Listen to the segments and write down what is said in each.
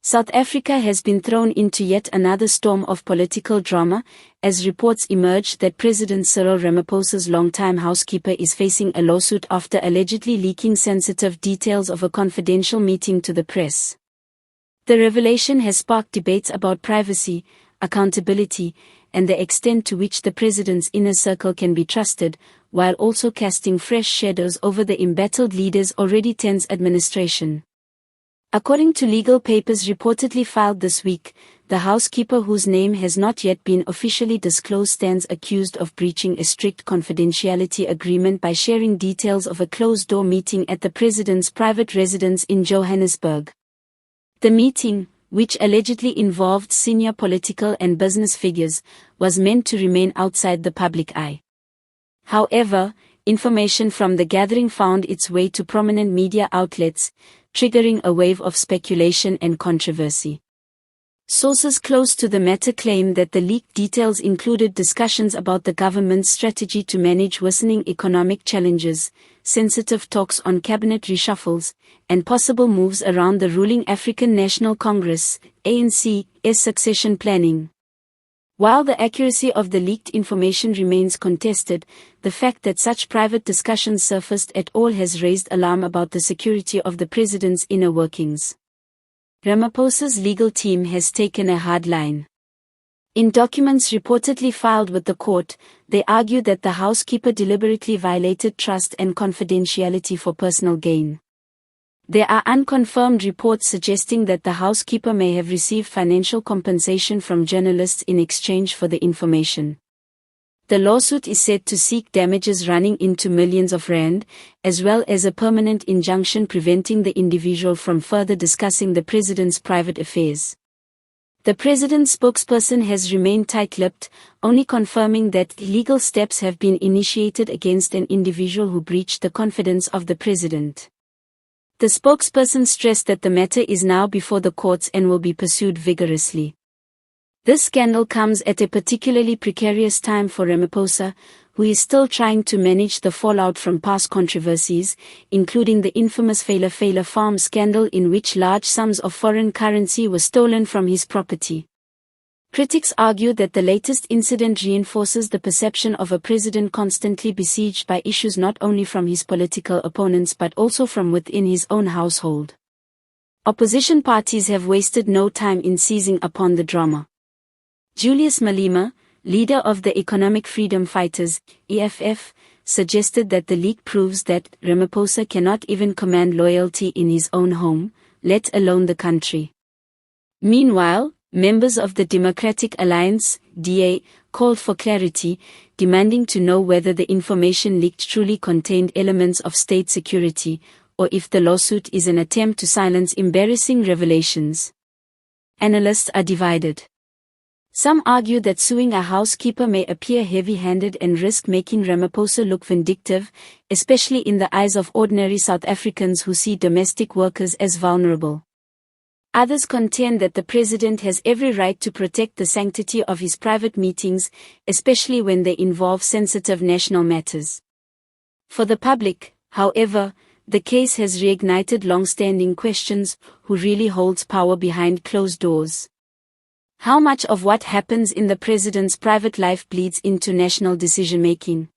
South Africa has been thrown into yet another storm of political drama, as reports emerge that President Cyril Ramaphosa's longtime housekeeper is facing a lawsuit after allegedly leaking sensitive details of a confidential meeting to the press. The revelation has sparked debates about privacy, accountability, and the extent to which the president's inner circle can be trusted, while also casting fresh shadows over the embattled leader's already tense administration. According to legal papers reportedly filed this week, the housekeeper, whose name has not yet been officially disclosed, stands accused of breaching a strict confidentiality agreement by sharing details of a closed-door meeting at the president's private residence in Johannesburg. The meeting, which allegedly involved senior political and business figures, was meant to remain outside the public eye. However, information from the gathering found its way to prominent media outlets, triggering a wave of speculation and controversy. Sources close to the matter claim that the leaked details included discussions about the government's strategy to manage worsening economic challenges, sensitive talks on cabinet reshuffles, and possible moves around the ruling African National Congress, ANC's succession planning. While the accuracy of the leaked information remains contested, the fact that such private discussions surfaced at all has raised alarm about the security of the president's inner workings. Ramaphosa's legal team has taken a hard line. In documents reportedly filed with the court, they argue that the housekeeper deliberately violated trust and confidentiality for personal gain. There are unconfirmed reports suggesting that the housekeeper may have received financial compensation from journalists in exchange for the information. The lawsuit is said to seek damages running into millions of rand, as well as a permanent injunction preventing the individual from further discussing the president's private affairs. The president's spokesperson has remained tight-lipped, only confirming that legal steps have been initiated against an individual who breached the confidence of the president. The spokesperson stressed that the matter is now before the courts and will be pursued vigorously. This scandal comes at a particularly precarious time for Ramaphosa, who is still trying to manage the fallout from past controversies, including the infamous Fela Farm scandal in which large sums of foreign currency were stolen from his property. Critics argue that the latest incident reinforces the perception of a president constantly besieged by issues not only from his political opponents but also from within his own household. Opposition parties have wasted no time in seizing upon the drama. Julius Malema, leader of the Economic Freedom Fighters, EFF, suggested that the leak proves that Ramaphosa cannot even command loyalty in his own home, let alone the country. Meanwhile, members of the Democratic Alliance, DA, called for clarity, demanding to know whether the information leaked truly contained elements of state security, or if the lawsuit is an attempt to silence embarrassing revelations. Analysts are divided. Some argue that suing a housekeeper may appear heavy-handed and risk making Ramaphosa look vindictive, especially in the eyes of ordinary South Africans who see domestic workers as vulnerable. Others contend that the president has every right to protect the sanctity of his private meetings, especially when they involve sensitive national matters. For the public, however, the case has reignited long-standing questions: who really holds power behind closed doors? How much of what happens in the president's private life bleeds into national decision-making?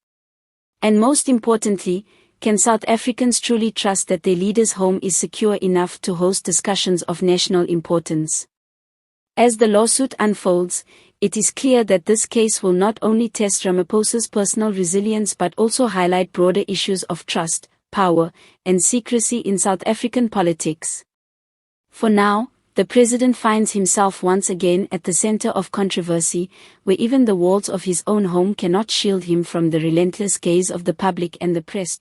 And most importantly, can South Africans truly trust that their leader's home is secure enough to host discussions of national importance? As the lawsuit unfolds, it is clear that this case will not only test Ramaphosa's personal resilience but also highlight broader issues of trust, power, and secrecy in South African politics. For now, the president finds himself once again at the center of controversy, where even the walls of his own home cannot shield him from the relentless gaze of the public and the press.